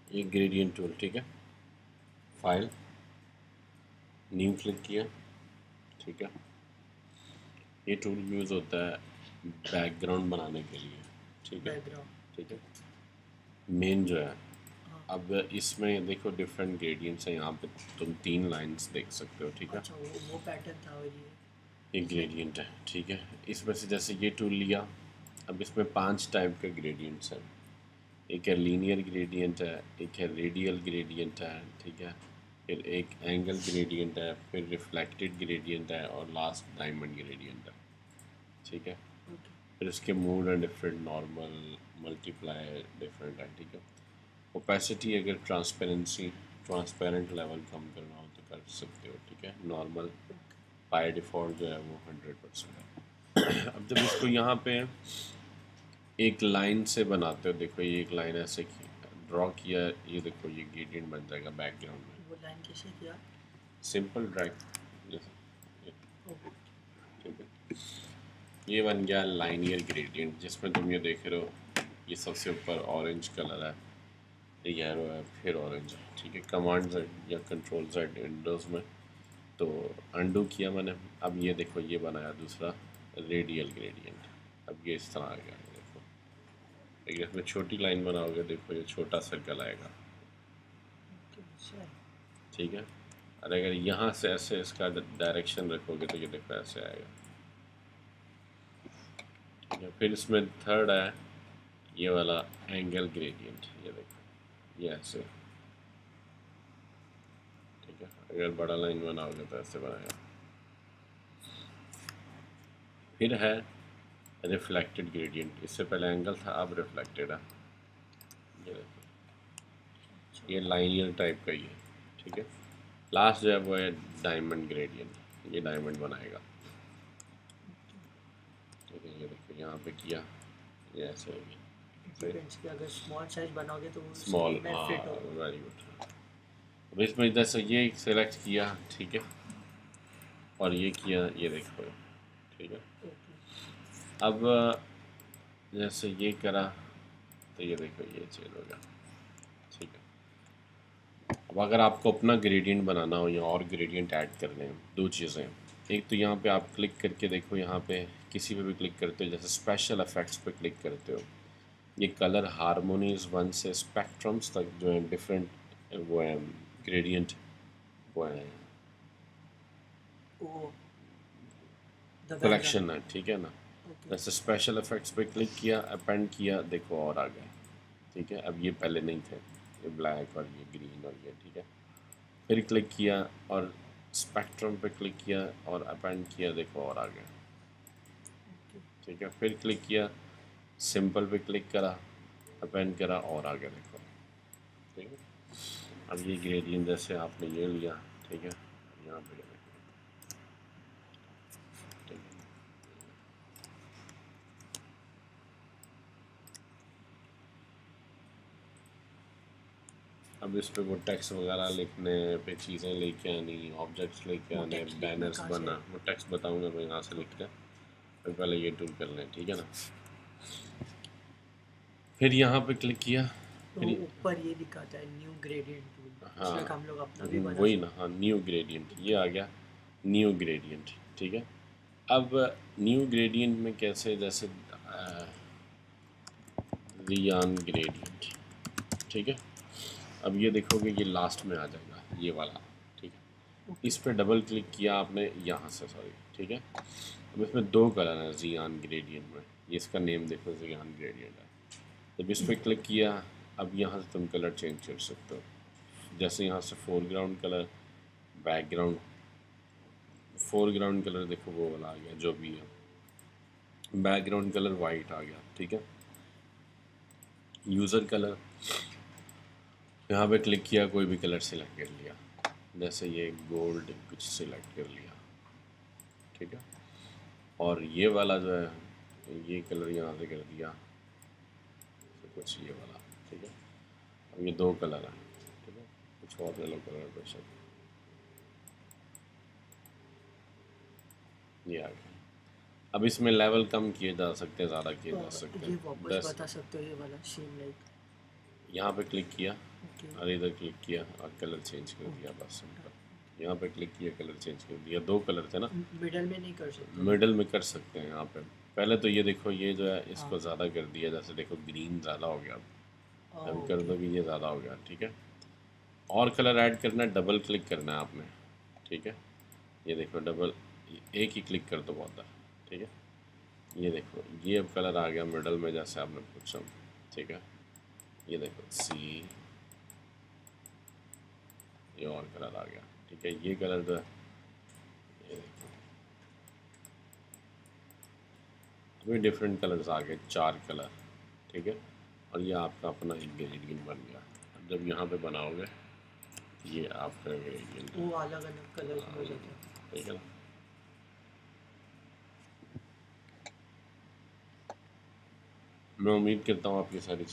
ये gradient tool, ठीक है। फाइल, न्यू क्लिक किया, ठीक है। ये टूल यूज़ होता है बैकग्राउंड बनाने के लिए, ठीक है, बैकग्राउंड। ठीक है। मेन जो है, हाँ। अब इसमें देखो डिफरेंट ग्रेडियंट्स हैं, यहाँ पे तुम 3 लाइंस देख सकते हो, ठीक है। अच्छा, वो पैटर्न था, और ये ये सही। ग्रेडियंट है, ठीक है। इसमें से जैसे ये टूल लिया, अब इसमें 5 टाइप के ग्रेडियंट्स हैं। एक है लीनियर ग्रेडियंट है, एक है रेडियल ग्रेडियंट है, ठीक है। फिर एक एंगल ग्रेडियंट है, फिर रिफ्लेक्टेड ग्रेडियंट है, और लास्ट डायमंड ग्रेडियंट है, ठीक है। ओके। फिर इसके मोड है डिफरेंट, नॉर्मल, मल्टीप्लाई, डिफरेंट है, ठीक है। ओपेसिटी अगर ट्रांसपेरेंसी, ट्रांसपेरेंट लेवल कम करना हो तो कर सकते हो, ठीक है। Normal okay. बाय डिफ़ॉल्ट जो है वो 100% है। अब जब इसको यहाँ पे एक लाइन से बनाते हो, देखो ये एक लाइन ऐसे ड्रॉ किया, ये देखो ये ग्रेडियंट बन जाएगा बैकग्राउंड में। वो लाइन कैसे किया? सिंपल ड्रैग, जैसे ये, ओके। ठीक है। ये बन गया लाइनियर ग्रेडियंट, जिसमें तुम ये देख रहे हो, ये सबसे ऊपर ऑरेंज कलर है, ये येलो है, फिर ऑरेंज है, ठीक है। कमांड जेड या कंट्रोल जेड विंडोज़ में, तो अंडू किया मैंने। अब ये देखो ये बनाया दूसरा रेडियल ग्रेडियंट, अब ये इस तरह आ गया, ये देखो। लेकिन इसमें छोटी लाइन बनाओगे, देखो ये छोटा सर्कल आएगा, ओके, अच्छा है। ठीक है। और अगर यहाँ से ऐसे इसका डायरेक्शन रखोगे तो ये देखो ऐसे आएगा, ठीक है। फिर इसमें थर्ड है ये वाला एंगल ग्रेडियंट, ये देखो ये ऐसे, ठीक है। अगर बड़ा लाइन बनाओगे तो ऐसे बनाएगा। फिर है रिफ्लेक्टेड ग्रेडियंट, इससे पहले एंगल था, अब रिफ्लेक्टेड है, ये देखो अच्छा। ये लाइनियर टाइप का ही है, ठीक है। लास्ट जो है वो है डायमंड ग्रेडियंट, ये डायमंड बनाएगा, ओके। ठीक है। ये देखो यहाँ पे किया, ये ऐसे हो गया, सही। डिपेंड्स कि अगर स्मॉल साइज बनाओगे तो वो स्मॉल, स्क्रीन में हाँ, फिट होगा। Very good. अब इसमें जैसे ये सेलेक्ट किया, ठीक है, और ये किया, ये देखो, ठीक है। ओके। अब जैसे ये करा तो ये देखो ये चेंज हो गया, ठीक है। अब अगर आपको अपना ग्रेडियंट बनाना हो या और ग्रेडियंट ऐड करने हैं, दो चीज़ें हैं। एक तो यहाँ पे आप क्लिक करके देखो, यहाँ पे किसी पे भी क्लिक करते हो, जैसे स्पेशल इफेक्ट्स पे क्लिक करते हो, ये कलर हारमोनीज 1 से स्पेक्ट्रम्स तक जो है डिफरेंट, वो है ग्रेडियंट, वो है वो द बैकग्राउंड। कलेक्शन है, ठीक है ना। ओके। जैसे स्पेशल इफेक्ट्स पे क्लिक किया, अपेंड किया, देखो और आ गया, ठीक है। अब ये पहले नहीं थे, ये ब्लैक और ये ग्रीन और ये, ठीक है। फिर क्लिक किया और स्पेक्ट्रम पे क्लिक किया और अपेंड किया, देखो और आ गया, ओके। ठीक है। फिर क्लिक किया, सिंपल पे क्लिक करा, अपेंड करा, और आ गया, देखो, ठीक है। अब ये ग्रेडियंट जैसे आपने ये लिया, ठीक है, यहाँ पे देखो, ठीक है। अब इस पे वो टेक्स्ट वगैरह लिखने पे, चीज़ें लेके आनी, ऑब्जेक्ट्स लेके वो आने, टेक्स्ट लिखना बैनर्स कहाँ से बना, है? वो टेक्स्ट बताऊंगा मैं यहाँ से लिख ओके। कर। फिर पहले ये टूल कर लें, ठीक है ना। फिर यहाँ पे क्लिक किया, तो फिर ऊपर ये दिखाता है न्यू ग्रेडियंट टूल, उसमें हाँ, हम लोग अपना भी बना वही ना, सकते हाँ, न्यू ग्रेडियंट हैं। ये आ गया, न्यू ग्रेडियंट, ठीक है। अब न्यू ग्रेडियंट में कैसे, जैसे रियान ग्रेडियंट, ठीक है। अब ये देखोगे ये लास्ट में आ जाएगा, ये वाला, ठीक है। ओके। इस पे डबल क्लिक किया आपने यहाँ से, सॉरी, ठीक है। अब इसमें दो कलर हैं जियान ग्रेडियंट में, ये इसका नेम देखो, जियान ग्रेडियंट है। जब इस पर क्लिक किया, अब यहाँ से तुम कलर चेंज कर सकते हो, जैसे यहाँ से foreground colour, background, foreground colour देखो वो वाला आ गया जो भी है, बैकग्राउंड कलर वाइट आ गया, ठीक है। यूज़र कलर, यहाँ पे क्लिक किया, कोई भी कलर सिलेक्ट कर लिया, जैसे ये गोल्ड कुछ सिलेक्ट कर लिया, ठीक है। और ये वाला जो है, ये कलर यहाँ से कर दिया, तो कुछ ये वाला, ठीक है। अब ये दो कलर हैं, ठीक है, कुछ और ले लो कलर बेशक, ये आ गया। अब इसमें लेवल कम किए जा सकते हैं, ज़्यादा किए जा सकते ये हैं, वापस 10। बता सकते हो ये वाला सेम लाइक? यहाँ पे क्लिक किया ओके और इधर क्लिक किया और कलर चेंज कर दिया, बस सिंपल। यहाँ पे क्लिक किया, कलर चेंज कर दिया। दो कलर थे ना, मिडल में नहीं कर सकते? मिडल में कर सकते हैं यहाँ पे। पहले तो ये देखो, ये जो है इसको हाँ। ज़्यादा कर दिया, जैसे देखो ग्रीन ज़्यादा हो गया, अब कर ओके दो कि ये ज़्यादा हो गया, ठीक है। और कलर ऐड करना है, डबल क्लिक करना है आपने, ठीक है। ये देखो डबल, एक ही क्लिक कर दो बहुत, ठीक है। ये देखो ये अब कलर आ गया मिडल में, जैसे आपने पूछा, ठीक है। ये देखो सी, ये और कलर आ गया, ठीक है। ये कलर जो है, ये देखो अभी डिफरेंट कलर्स आ गए, 4 कलर, ठीक है। और ये आपका अपना एक ग्रेडियंट बन गया। अब जब यहाँ पे बनाओगे, ये आपका ग्रेडियंट है, वो अलग अलग कलर्स में हो जाता है। ठीक है ना। मैं उम्मीद करता हूँ आपकी सारी